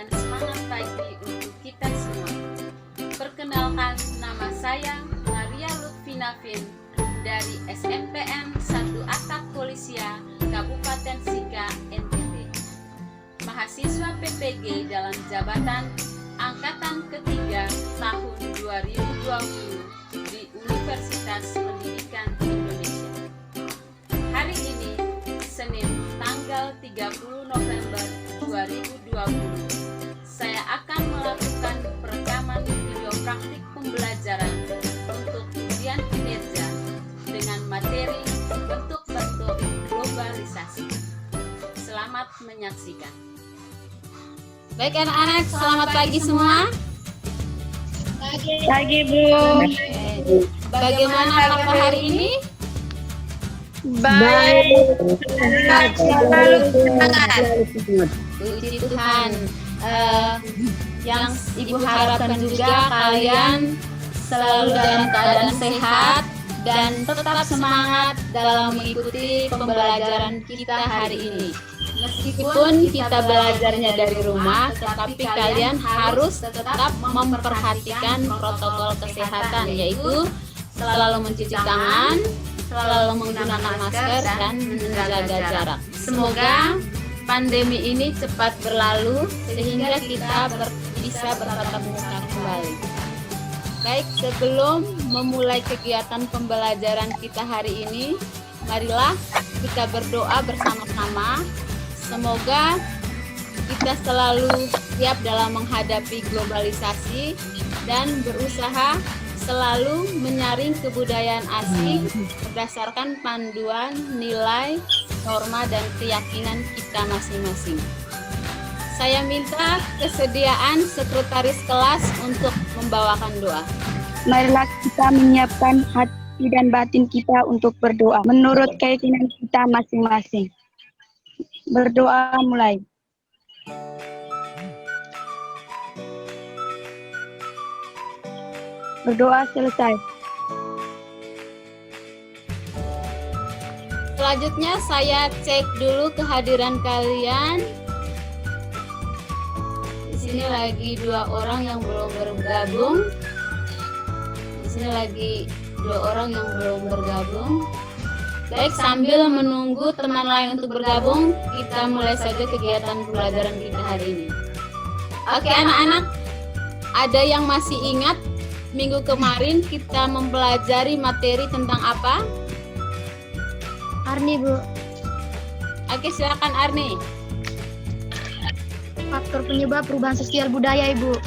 dan semangat pagi untuk kita semua. Perkenalkan, nama saya Maria Lutfina Fin dari SMPN 1 Atap Polisia Kabupaten Sika, NTT. Mahasiswa PPG dalam jabatan Angkatan ketiga tahun 2020 di Universitas Pendidikan Indonesia. Hari ini, Senin tanggal 30 November 2020, saya akan melakukan perekaman video praktik pembelajaran untuk ujian kinerja dengan materi bentuk-bentuk globalisasi. Selamat menyaksikan. Baik anak-anak, selamat pagi semua. Pagi, Bu. Bagaimana kabar hari ini? Baik. Puji Tuhan. Yang Ibu harapkan juga kalian selalu dalam keadaan sehat dan tetap semangat dalam mengikuti pembelajaran kita hari ini. Meskipun kita belajarnya dari rumah, tetapi kalian harus tetap memperhatikan protokol kesehatan, yaitu selalu mencuci tangan, selalu menggunakan masker, dan menjaga jarak. Semoga pandemi ini cepat berlalu sehingga kita bisa bertatap muka kembali. Baik, sebelum memulai kegiatan pembelajaran kita hari ini, marilah kita berdoa bersama-sama. Semoga kita selalu siap dalam menghadapi globalisasi dan berusaha selalu menyaring kebudayaan asing berdasarkan panduan nilai, norma, dan keyakinan kita masing-masing. Saya minta kesediaan sekretaris kelas untuk membawakan doa. Marilah kita menyiapkan hati dan batin kita untuk berdoa menurut keyakinan kita masing-masing. Berdoa mulai. Berdoa selesai. Selanjutnya saya cek dulu kehadiran kalian. Di sini lagi 2 orang yang belum bergabung. Di sini lagi 2 orang yang belum bergabung. Baik, sambil menunggu teman lain untuk bergabung, kita mulai saja kegiatan pembelajaran kita hari ini. Oke anak-anak, ada yang masih ingat minggu kemarin kita mempelajari materi tentang apa? Arni, Bu. Oke, silakan Arni. Faktor penyebab perubahan sosial budaya, Ibu.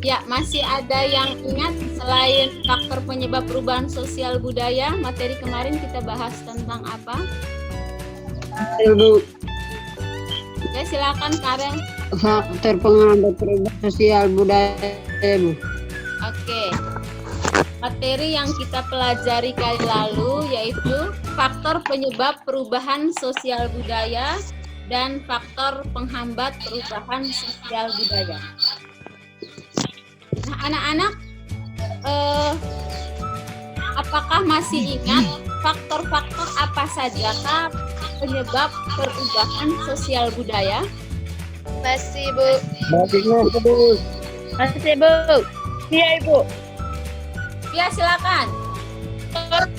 Ya, masih ada yang ingat selain faktor penyebab perubahan sosial budaya, materi kemarin kita bahas tentang apa? Ibu, Oke, silakan Karen. faktor penghambat perubahan sosial budaya, Bu. Oke. Materi yang kita pelajari kali lalu yaitu faktor penyebab perubahan sosial budaya dan faktor penghambat perubahan sosial budaya. Nah, anak-anak, apakah masih ingat faktor-faktor apa sajakah penyebab perubahan sosial budaya? Masih, Bu. Baiknya, Bu. Masih, Bu. Iya, Ibu. Ya, silakan.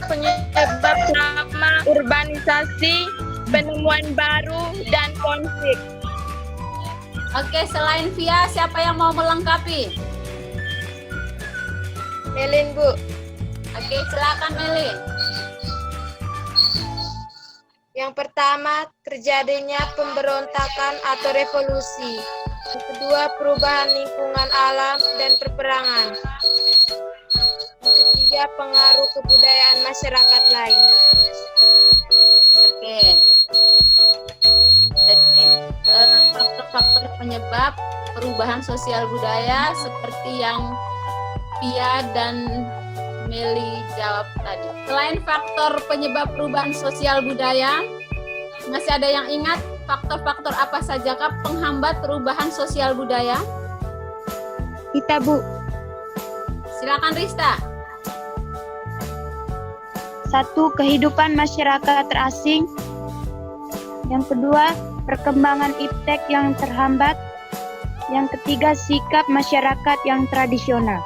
Penyebab utama urbanisasi, penemuan baru, dan konflik. Oke, selain Via, siapa yang mau melengkapi? Melin, Bu. Oke, silakan Melin. Yang pertama, terjadinya pemberontakan atau revolusi. Yang kedua, perubahan lingkungan alam dan perperangan. Yang ketiga, pengaruh kebudayaan masyarakat lain. Oke. Jadi faktor-faktor penyebab perubahan sosial budaya seperti yang Pia dan Meli jawab tadi. Selain faktor penyebab perubahan sosial budaya, masih ada yang ingat faktor-faktor apa sajakah penghambat perubahan sosial budaya? Kita, Bu. Silakan Rista. 1. Kehidupan masyarakat terasing. Yang kedua, perkembangan iptek yang terhambat. Yang ketiga, sikap masyarakat yang tradisional.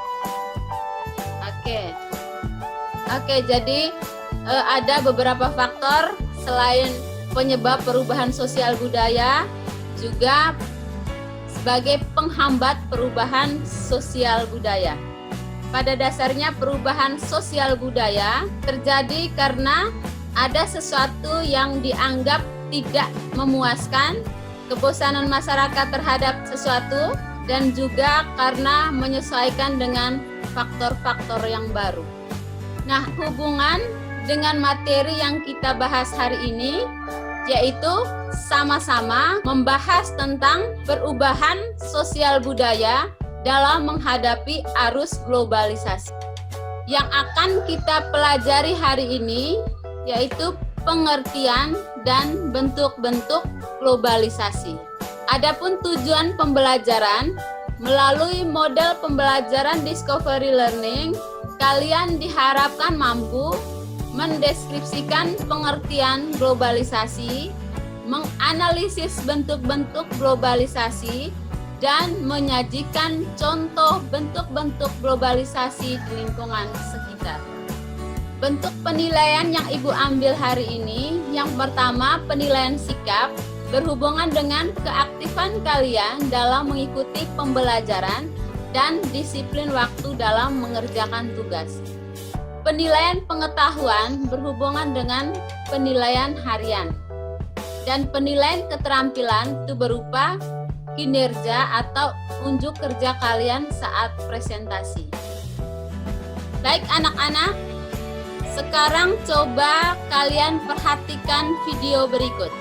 Oke. Oke, jadi ada beberapa faktor selain penyebab perubahan sosial budaya, juga sebagai penghambat perubahan sosial budaya. Pada dasarnya perubahan sosial budaya terjadi karena ada sesuatu yang dianggap tidak memuaskan, kebosanan masyarakat terhadap sesuatu, dan juga karena menyesuaikan dengan faktor-faktor yang baru. Nah, hubungan dengan materi yang kita bahas hari ini, yaitu sama-sama membahas tentang perubahan sosial budaya dalam menghadapi arus globalisasi. Yang akan kita pelajari hari ini yaitu pengertian dan bentuk-bentuk globalisasi. Adapun tujuan pembelajaran, melalui model pembelajaran discovery learning, kalian diharapkan mampu mendeskripsikan pengertian globalisasi, menganalisis bentuk-bentuk globalisasi, dan menyajikan contoh bentuk-bentuk globalisasi di lingkungan sekitar. Bentuk penilaian yang Ibu ambil hari ini, yang pertama penilaian sikap, berhubungan dengan keaktifan kalian dalam mengikuti pembelajaran dan disiplin waktu dalam mengerjakan tugas. Penilaian pengetahuan berhubungan dengan penilaian harian. Dan penilaian keterampilan itu berupa kinerja atau unjuk kerja kalian saat presentasi. Baik anak-anak, sekarang coba kalian perhatikan video berikut.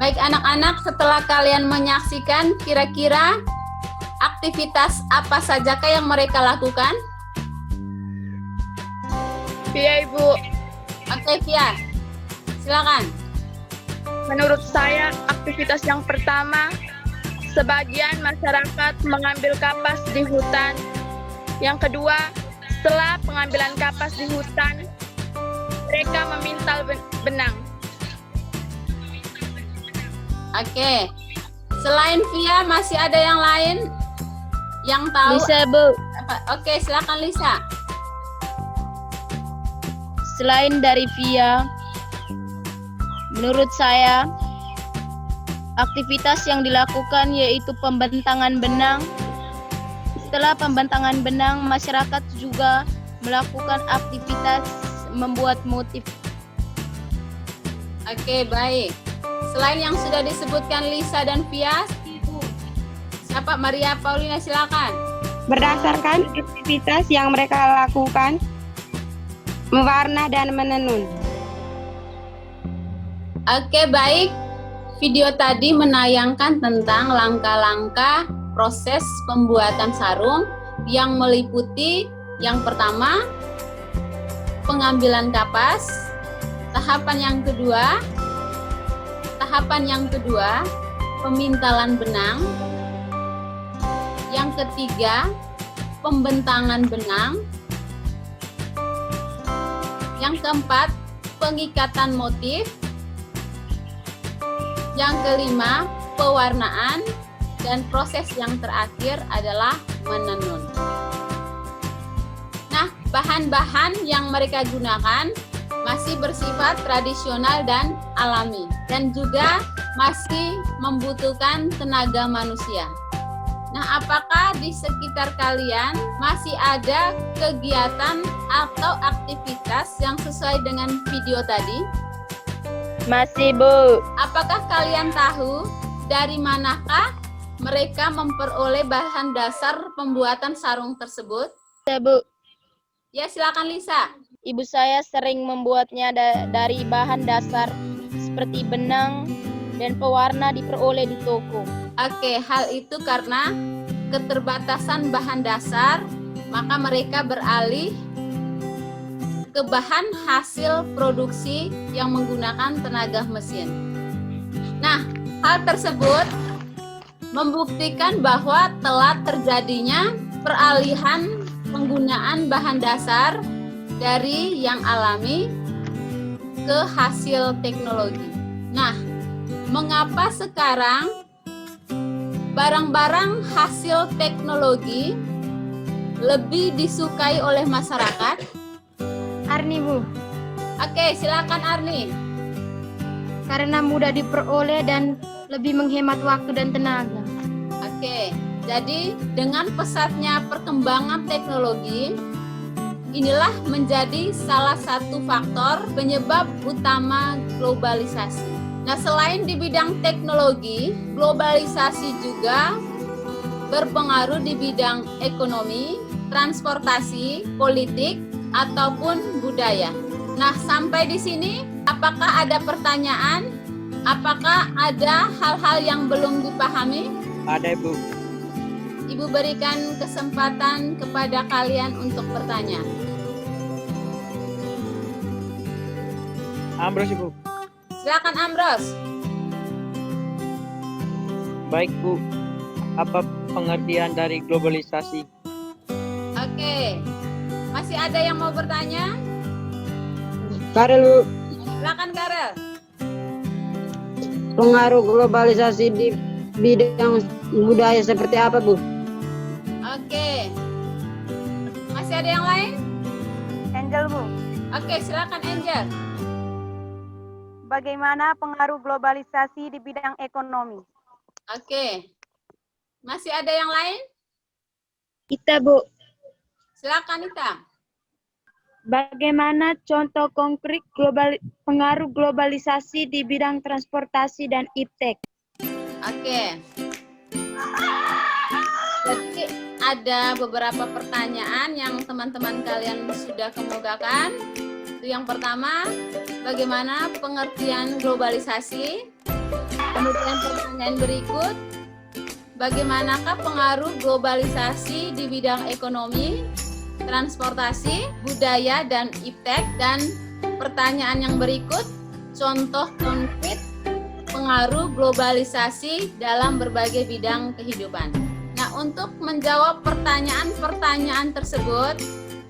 Baik anak-anak, setelah kalian menyaksikan, kira-kira aktivitas apa sajakah yang mereka lakukan? Iya, Ibu. Oke, Via, silakan. Menurut saya, aktivitas yang pertama, sebagian masyarakat mengambil kapas di hutan. Yang kedua, setelah pengambilan kapas di hutan, mereka memintal benang. Oke, selain Via masih ada yang lain yang tahu? Bisa, Bu. Oke, silakan Lisa. Selain dari Via, menurut saya aktivitas yang dilakukan yaitu pembentangan benang. Setelah pembentangan benang, masyarakat juga melakukan aktivitas membuat motif. Oke, baik. Selain yang sudah disebutkan Lisa dan Via, siapa? Maria Paulina, silakan. Berdasarkan aktivitas yang mereka lakukan, mewarna dan menenun. Oke, baik. Video tadi menayangkan tentang langkah-langkah proses pembuatan sarung yang meliputi yang pertama, pengambilan kapas. Tahapan yang kedua, pemintalan benang. Yang ketiga, pembentangan benang. Yang keempat, pengikatan motif. Yang kelima, pewarnaan. Dan proses yang terakhir adalah menenun. Nah, bahan-bahan yang mereka gunakan masih bersifat tradisional dan alami, dan juga masih membutuhkan tenaga manusia. Nah, apakah di sekitar kalian masih ada kegiatan atau aktivitas yang sesuai dengan video tadi? Masih, Bu. Apakah kalian tahu dari manakah mereka memperoleh bahan dasar pembuatan sarung tersebut? Bisa, Bu. Ya, silakan Lisa. Ibu saya sering membuatnya dari bahan dasar seperti benang dan pewarna diperoleh di toko. Oke, hal itu karena keterbatasan bahan dasar, maka mereka beralih ke bahan hasil produksi yang menggunakan tenaga mesin. Nah, hal tersebut membuktikan bahwa telah terjadinya peralihan penggunaan bahan dasar dari yang alami ke hasil teknologi. Nah, mengapa sekarang barang-barang hasil teknologi lebih disukai oleh masyarakat? Arni, Bu. Oke, silakan Arni. Karena mudah diperoleh dan lebih menghemat waktu dan tenaga. Oke, jadi dengan pesatnya perkembangan teknologi, inilah menjadi salah satu faktor penyebab utama globalisasi. Nah, selain di bidang teknologi, globalisasi juga berpengaruh di bidang ekonomi, transportasi, politik, ataupun budaya. Nah, sampai di sini, apakah ada pertanyaan? Apakah ada hal-hal yang belum dipahami? Ada, Ibu. Ibu berikan kesempatan kepada kalian untuk bertanya. Ambros, Ibu. Silakan Ambros. Baik, Bu. Apa pengertian dari globalisasi? Oke. Masih ada yang mau bertanya? Karel, Bu. Silakan Karel. Pengaruh globalisasi di bidang budaya seperti apa, Bu? Oke. Masih ada yang lain? Angel, Bu. Oke, silakan Angel. Bagaimana pengaruh globalisasi di bidang ekonomi? Oke. Masih ada yang lain? Ita, Bu. Silakan Ita. Bagaimana contoh konkret pengaruh globalisasi di bidang transportasi dan iptek? Oke. Jadi ada beberapa pertanyaan yang teman-teman kalian sudah kemukakan. Itu yang pertama, bagaimana pengertian globalisasi? Kemudian pertanyaan berikut, bagaimanakah pengaruh globalisasi di bidang ekonomi, transportasi, budaya, dan iptek? Dan pertanyaan yang berikut, contoh konkret pengaruh globalisasi dalam berbagai bidang kehidupan. Nah, untuk menjawab pertanyaan-pertanyaan tersebut,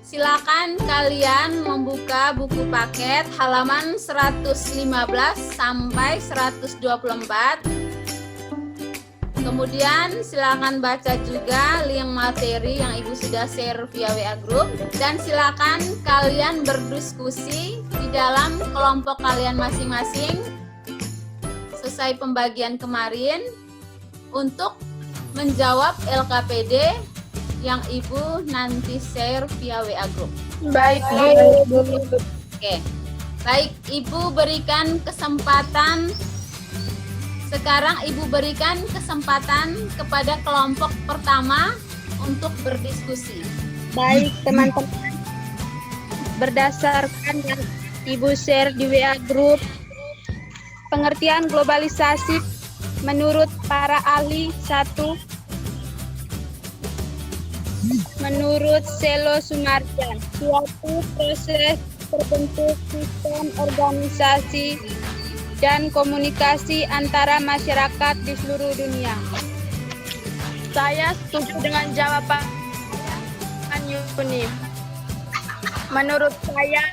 silakan kalian membuka buku paket halaman 115 sampai 124. Kemudian silakan baca juga link materi yang Ibu sudah share via WA Group, dan silakan kalian berdiskusi di dalam kelompok kalian masing-masing selesai pembagian kemarin untuk menjawab LKPD yang Ibu nanti share via WA Group. Baik, Bu. Oke. Baik, Ibu berikan kesempatan. Sekarang Ibu berikan kesempatan kepada kelompok pertama untuk berdiskusi. Baik, teman-teman. Berdasarkan yang Ibu share di WA Group, pengertian globalisasi menurut para ahli. 1. Menurut Selo Sumarjan, suatu proses terbentuk sistem organisasi dan komunikasi antara masyarakat di seluruh dunia. Saya setuju dengan jawaban Yuni. Menurut saya,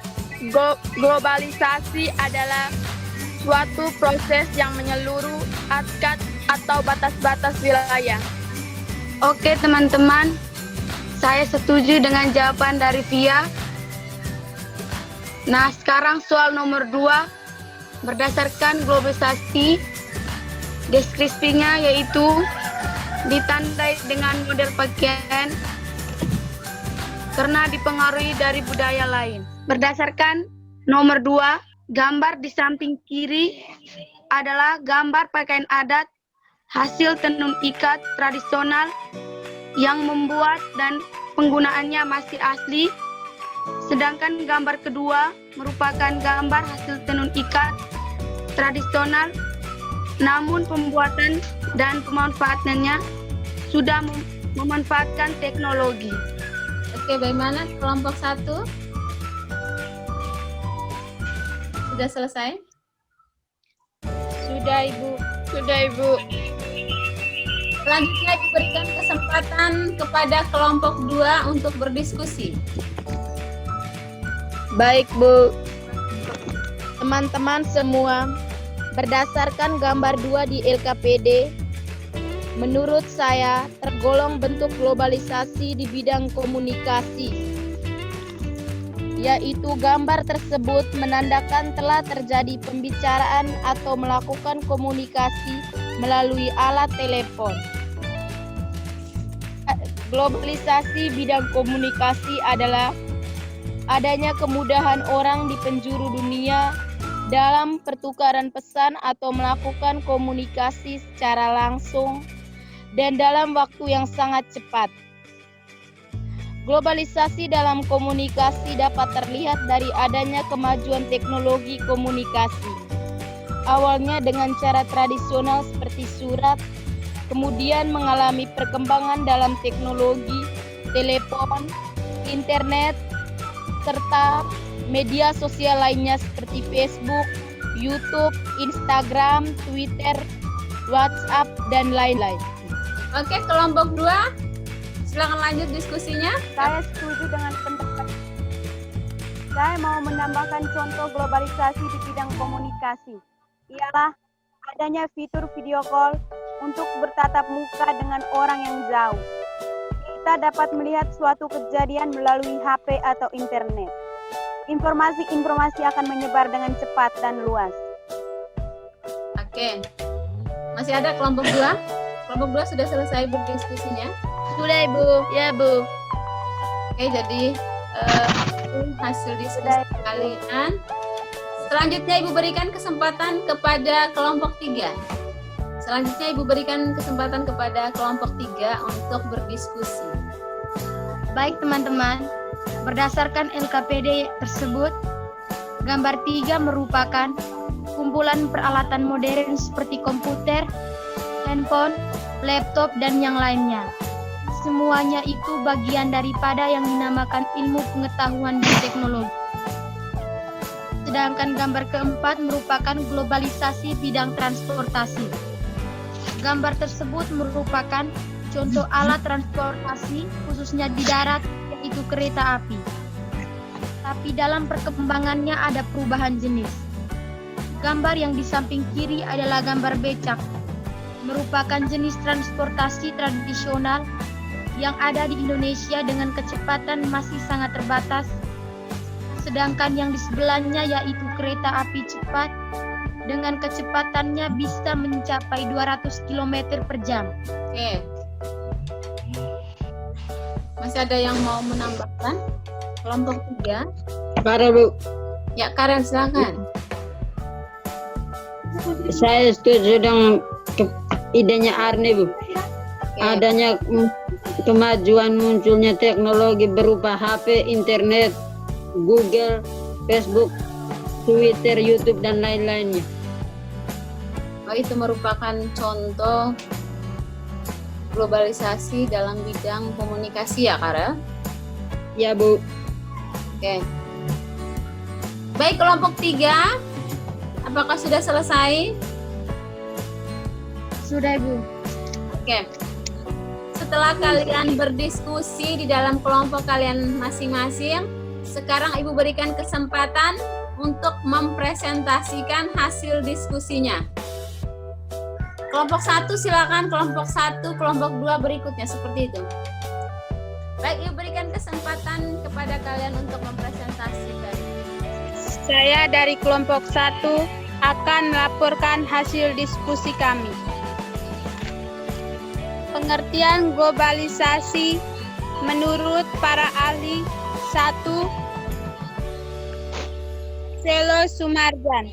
globalisasi adalah suatu proses yang menyeluruh atau batas-batas wilayah. Oke teman-teman, saya setuju dengan jawaban dari Via. Nah, sekarang soal nomor 2. Berdasarkan globalisasi, deskripsinya yaitu ditandai dengan model pakaian karena dipengaruhi dari budaya lain. Berdasarkan nomor 2, gambar di samping kiri adalah gambar pakaian adat hasil tenun ikat tradisional yang membuat dan penggunaannya masih asli, sedangkan gambar kedua merupakan gambar hasil tenun ikat tradisional, namun pembuatan dan pemanfaatannya sudah memanfaatkan teknologi. Oke, bagaimana kelompok 1? Sudah selesai? Sudah, Ibu. Sudah, Ibu. Selanjutnya diberikan kesempatan kepada kelompok 2 untuk berdiskusi. Baik, Bu. Teman-teman semua, berdasarkan gambar 2 di LKPD, menurut saya tergolong bentuk globalisasi di bidang komunikasi, yaitu gambar tersebut menandakan telah terjadi pembicaraan atau melakukan komunikasi melalui alat telepon. Globalisasi bidang komunikasi adalah adanya kemudahan orang di penjuru dunia dalam pertukaran pesan atau melakukan komunikasi secara langsung dan dalam waktu yang sangat cepat. Globalisasi dalam komunikasi dapat terlihat dari adanya kemajuan teknologi komunikasi. Awalnya dengan cara tradisional seperti surat, kemudian mengalami perkembangan dalam teknologi, telepon, internet, serta media sosial lainnya seperti Facebook, YouTube, Instagram, Twitter, WhatsApp, dan lain-lain. Oke, kelompok 2, silakan lanjut diskusinya. Saya setuju dengan pendapat. Saya mau menambahkan contoh globalisasi di bidang komunikasi. Ialah adanya fitur video call untuk bertatap muka dengan orang yang jauh. Kita dapat melihat suatu kejadian melalui HP atau internet. Informasi-informasi akan menyebar dengan cepat dan luas. Oke. Masih ada kelompok 2? Kelompok 2 sudah selesai berdiskusinya? Sudah, Ibu. Ya, Bu. Oke, jadi hasil diskusi kalian. Selanjutnya Ibu berikan kesempatan kepada kelompok 3. Selanjutnya Ibu berikan kesempatan kepada kelompok 3 untuk berdiskusi. Baik teman-teman, berdasarkan LKPD tersebut, gambar 3 merupakan sekumpulan peralatan modern seperti komputer, handphone, laptop, dan yang lainnya. Semuanya itu bagian daripada yang dinamakan ilmu pengetahuan dan teknologi. Sedangkan gambar keempat merupakan globalisasi bidang transportasi. Gambar tersebut merupakan contoh alat transportasi khususnya di darat, yaitu kereta api. Tapi dalam perkembangannya ada perubahan jenis. Gambar yang di samping kiri adalah gambar becak, merupakan jenis transportasi tradisional yang ada di Indonesia dengan kecepatan masih sangat terbatas. Sedangkan yang di sebelahnya yaitu kereta api cepat dengan kecepatannya bisa mencapai 200 km per jam. Oke. Masih ada yang mau menambahkan? Kelompok 3. Para Bu, Ya, Karen silakan. saya setuju dengan idenya Arne Bu. Adanya kemajuan munculnya teknologi berupa HP, internet, Google, Facebook, Twitter, YouTube, dan lain-lainnya. Oh, itu merupakan contoh globalisasi dalam bidang komunikasi ya, Karel? Ya Bu. Oke. Baik, kelompok 3. Apakah sudah selesai? Sudah, Ibu. Oke. Setelah kalian berdiskusi di dalam kelompok kalian masing-masing, sekarang Ibu berikan kesempatan untuk mempresentasikan hasil diskusinya. Kelompok 1 silakan, kelompok 1, kelompok 2 berikutnya seperti itu. Baik, Ibu berikan kesempatan kepada kalian untuk mempresentasikan. Saya dari kelompok 1 akan melaporkan hasil diskusi kami. Pengertian globalisasi menurut para ahli. 1. Selo Sumarjan.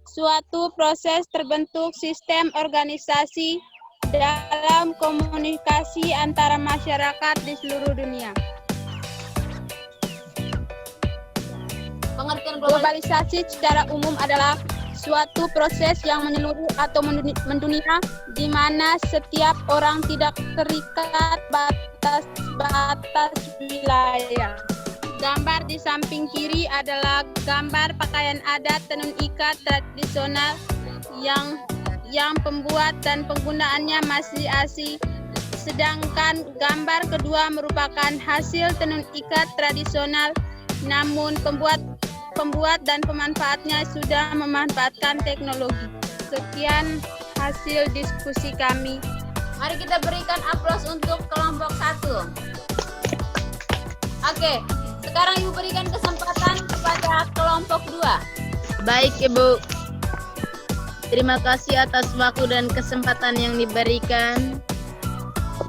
Suatu proses terbentuk sistem organisasi dalam komunikasi antara masyarakat di seluruh dunia. Pengertian Globalisasi secara umum adalah suatu proses yang menyeluruh atau mendunia di mana setiap orang tidak terikat batas-batas wilayah. Gambar di samping kiri adalah gambar pakaian adat tenun ikat tradisional yang pembuat dan penggunaannya masih asli. Sedangkan gambar kedua merupakan hasil tenun ikat tradisional, namun pembuat dan pemanfaatnya sudah memanfaatkan teknologi. Sekian hasil diskusi kami. Mari kita berikan aplaus untuk kelompok 1. Oke, sekarang Ibu berikan kesempatan kepada kelompok 2. Baik, Ibu. Terima kasih atas waktu dan kesempatan yang diberikan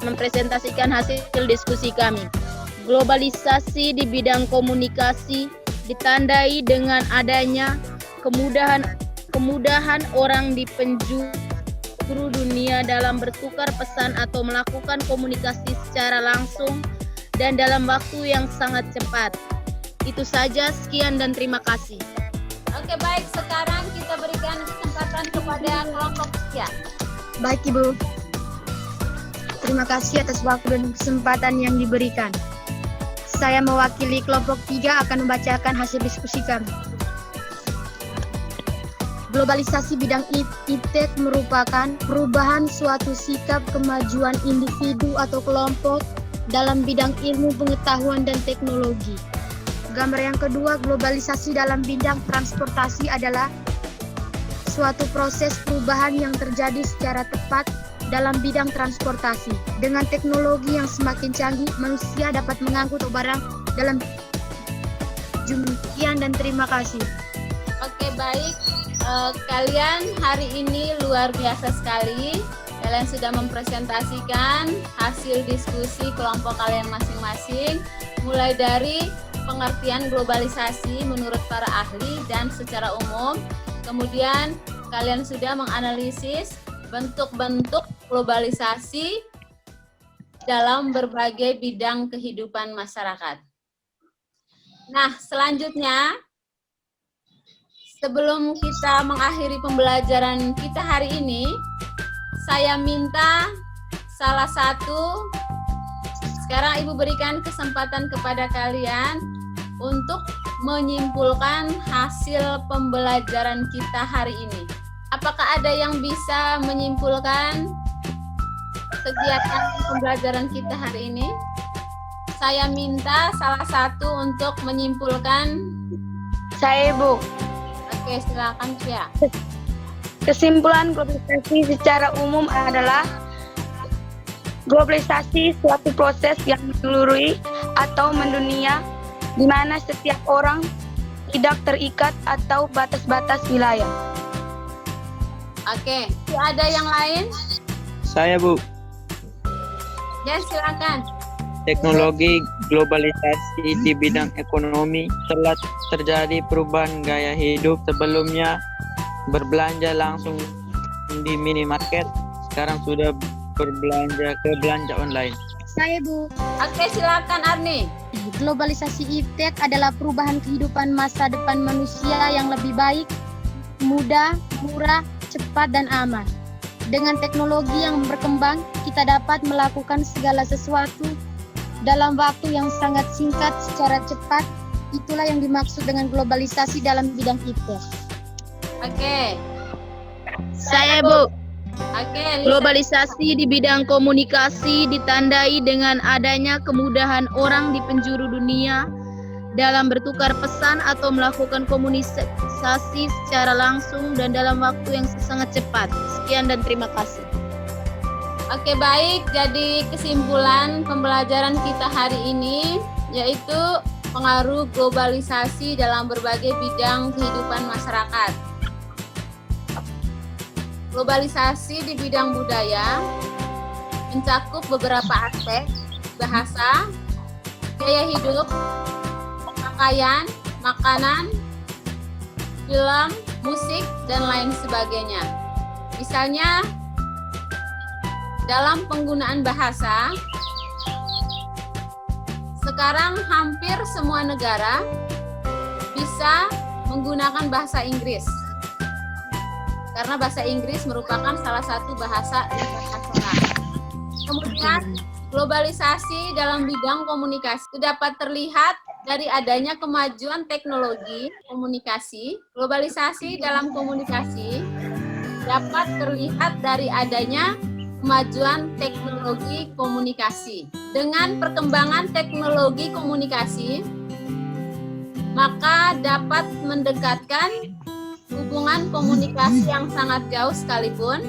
mempresentasikan hasil diskusi kami. Globalisasi di bidang komunikasi ditandai dengan adanya kemudahan orang di penjuru dunia dalam bertukar pesan atau melakukan komunikasi secara langsung dan dalam waktu yang sangat cepat. Itu saja, sekian dan terima kasih. Oke, baik, sekarang kita berikan kesempatan kepada kelompok 3. Baik, Ibu. Terima kasih atas waktu dan kesempatan yang diberikan. Saya mewakili kelompok 3 akan membacakan hasil diskusi kami. Globalisasi bidang iptek merupakan perubahan suatu sikap kemajuan individu atau kelompok dalam bidang ilmu pengetahuan dan teknologi. Gambar yang kedua, globalisasi dalam bidang transportasi adalah suatu proses perubahan yang terjadi secara tepat dalam bidang transportasi. Dengan teknologi yang semakin canggih, manusia dapat mengangkut barang dalam jumlah dan terima kasih. Oke, baik. Kalian hari ini luar biasa sekali. Kalian sudah mempresentasikan hasil diskusi kelompok kalian masing-masing, mulai dari pengertian globalisasi menurut para ahli dan secara umum. Kemudian kalian sudah menganalisis bentuk-bentuk globalisasi dalam berbagai bidang kehidupan masyarakat. Nah, selanjutnya sebelum kita mengakhiri pembelajaran kita hari ini, saya minta salah satu, sekarang Ibu berikan kesempatan kepada kalian untuk menyimpulkan hasil pembelajaran kita hari ini. Apakah ada yang bisa menyimpulkan kegiatan pembelajaran kita hari ini? Saya minta salah satu untuk menyimpulkan. Saya, Bu. Oke, silakan Cia. Kesimpulan globalisasi secara umum adalah globalisasi suatu proses yang menyeluruhi atau mendunia di mana setiap orang tidak terikat atau batas-batas wilayah. Oke, ada yang lain? Saya, Bu. Ya, silakan. Teknologi globalisasi di bidang ekonomi telah terjadi perubahan gaya hidup. Sebelumnya berbelanja langsung di minimarket, sekarang sudah berbelanja ke belanja online. Saya, Bu. Oke, silakan Arni. Globalisasi iptek adalah perubahan kehidupan masa depan manusia yang lebih baik, mudah, murah, cepat, dan aman. Dengan teknologi yang berkembang, kita dapat melakukan segala sesuatu dalam waktu yang sangat singkat secara cepat. Itulah yang dimaksud dengan globalisasi dalam bidang iptek. Oke. Saya, Bu. Oke, Lisa. Globalisasi di bidang komunikasi ditandai dengan adanya kemudahan orang di penjuru dunia dalam bertukar pesan atau melakukan komunikasi secara langsung dan dalam waktu yang sangat cepat. Sekian dan terima kasih. Oke, baik. Jadi kesimpulan pembelajaran kita hari ini yaitu pengaruh globalisasi dalam berbagai bidang kehidupan masyarakat. Globalisasi di bidang budaya mencakup beberapa aspek: bahasa, gaya hidup, pakaian, makanan, film, musik, dan lain sebagainya. Misalnya, dalam penggunaan bahasa, sekarang hampir semua negara bisa menggunakan bahasa Inggris. Karena bahasa Inggris merupakan salah satu bahasa internasional. Kemudian, globalisasi dalam bidang komunikasi dapat terlihat dari adanya kemajuan teknologi komunikasi. Globalisasi dalam komunikasi dapat terlihat dari adanya kemajuan teknologi komunikasi. Dengan perkembangan teknologi komunikasi, maka dapat mendekatkan hubungan komunikasi yang sangat jauh sekalipun,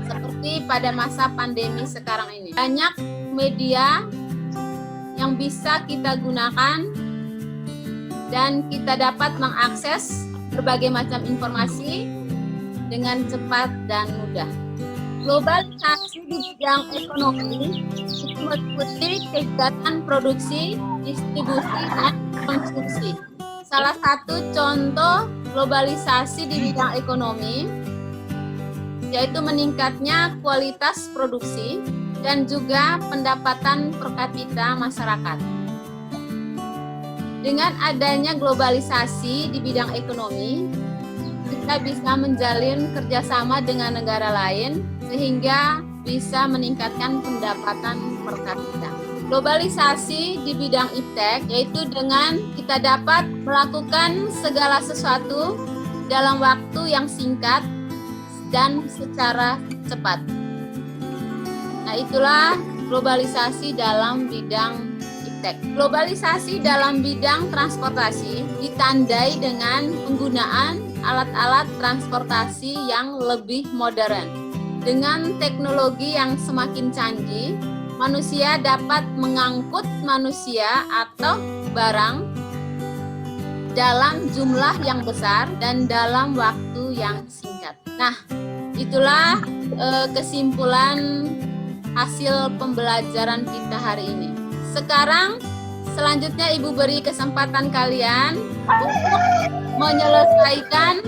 seperti pada masa pandemi sekarang ini. Banyak media yang bisa kita gunakan dan kita dapat mengakses berbagai macam informasi dengan cepat dan mudah. Globalisasi di bidang ekonomi itu meliputi kegiatan produksi, distribusi, dan konsumsi. Salah satu contoh globalisasi di bidang ekonomi yaitu meningkatnya kualitas produksi dan juga pendapatan per kapita masyarakat. Dengan adanya globalisasi di bidang ekonomi, kita bisa menjalin kerjasama dengan negara lain sehingga bisa meningkatkan pendapatan per kapita. Globalisasi di bidang iptek yaitu dengan kita dapat melakukan segala sesuatu dalam waktu yang singkat dan secara cepat. Nah, itulah globalisasi dalam bidang iptek. Globalisasi dalam bidang transportasi ditandai dengan penggunaan alat-alat transportasi yang lebih modern. Dengan teknologi yang semakin canggih, manusia dapat mengangkut manusia atau barang dalam jumlah yang besar dan dalam waktu yang singkat. Nah, itulah kesimpulan hasil pembelajaran kita hari ini. Sekarang, selanjutnya Ibu beri kesempatan kalian untuk menyelesaikan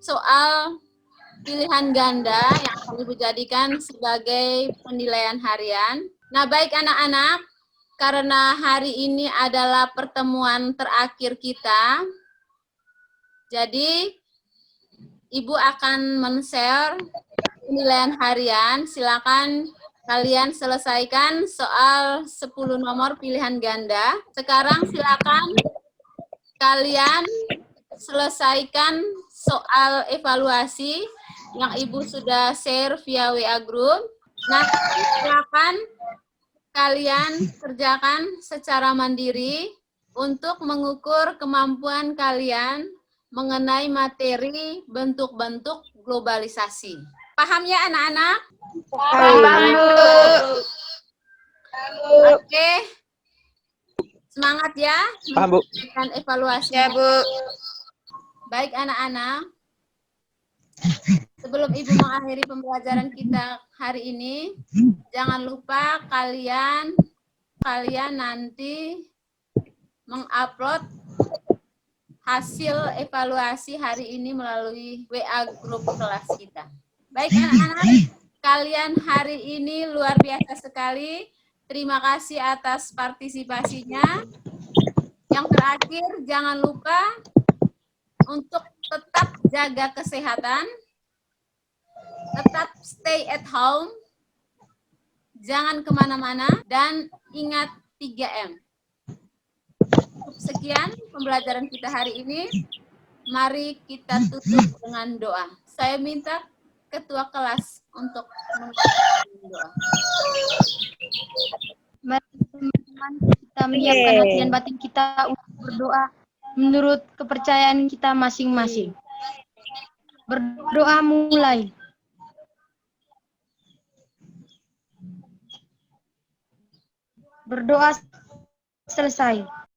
soal pilihan ganda yang akan Ibu jadikan sebagai penilaian harian. Nah, baik anak-anak, karena hari ini adalah pertemuan terakhir kita, jadi Ibu akan men-share penilaian harian. Silakan kalian selesaikan soal 10 nomor pilihan ganda. Sekarang silakan kalian selesaikan soal evaluasi yang Ibu sudah share via WA Group. Nah, silakan kalian kerjakan secara mandiri untuk mengukur kemampuan kalian mengenai materi bentuk-bentuk globalisasi. Paham ya anak-anak? Paham, Bu. Oke. Semangat ya. Paham, Bu. Dengan evaluasi. Ya, Bu. Baik anak-anak. Sebelum Ibu mengakhiri pembelajaran kita hari ini, jangan lupa kalian nanti mengupload hasil evaluasi hari ini melalui WA grup kelas kita. Baik anak-anak, kalian hari ini luar biasa sekali. Terima kasih atas partisipasinya. Yang terakhir, jangan lupa untuk tetap jaga kesehatan, tetap stay at home, jangan kemana-mana, dan ingat 3M. Sekian pembelajaran kita hari ini. Mari kita tutup dengan doa. Saya minta ketua kelas untuk menutup doa. Mari teman-teman kita menyiapkan hati dan batin kita untuk berdoa menurut kepercayaan kita masing-masing. Berdoa mulai. Berdoa selesai.